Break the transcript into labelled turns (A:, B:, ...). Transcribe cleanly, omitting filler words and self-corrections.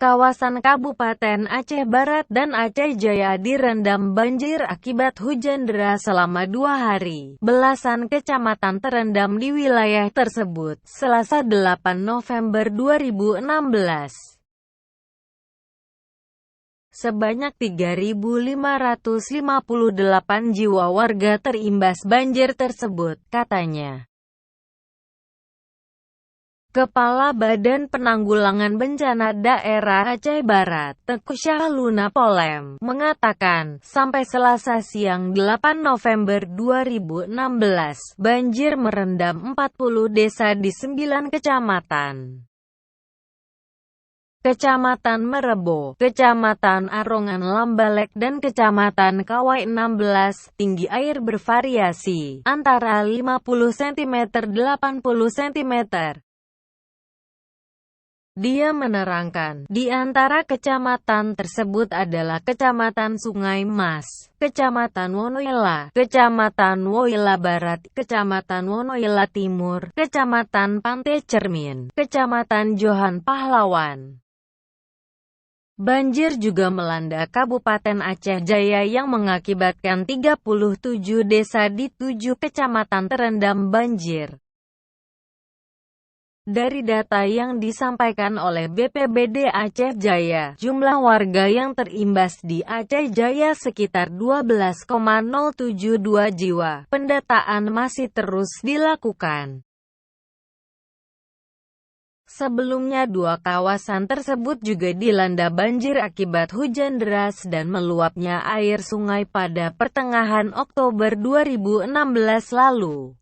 A: Kawasan Kabupaten Aceh Barat dan Aceh Jaya direndam banjir akibat hujan deras selama 2 hari. Belasan kecamatan terendam di wilayah tersebut, Selasa 8 November 2016. Sebanyak 3.558 jiwa warga terimbas banjir tersebut, katanya. Kepala Badan Penanggulangan Bencana Daerah Aceh Barat, Teuku Syahrluna Polem, mengatakan, sampai Selasa siang 8 November 2016, banjir merendam 40 desa di 9 kecamatan. Kecamatan Merebo, Kecamatan Arongan Lambalek dan Kecamatan Kawai 16, tinggi air bervariasi, antara 50 cm 80 cm. Dia menerangkan, di antara kecamatan tersebut adalah Kecamatan Sungai Mas, Kecamatan Wonoela, Kecamatan Wonoela Barat, Kecamatan Wonoela Timur, Kecamatan Pantai Cermin, Kecamatan Johan Pahlawan. Banjir juga melanda Kabupaten Aceh Jaya yang mengakibatkan 37 desa di 7 kecamatan terendam banjir. Dari data yang disampaikan oleh BPBD Aceh Jaya, jumlah warga yang terimbas di Aceh Jaya sekitar 12,072 jiwa. Pendataan masih terus dilakukan. Sebelumnya 2 kawasan tersebut juga dilanda banjir akibat hujan deras dan meluapnya air sungai pada pertengahan Oktober 2016 lalu.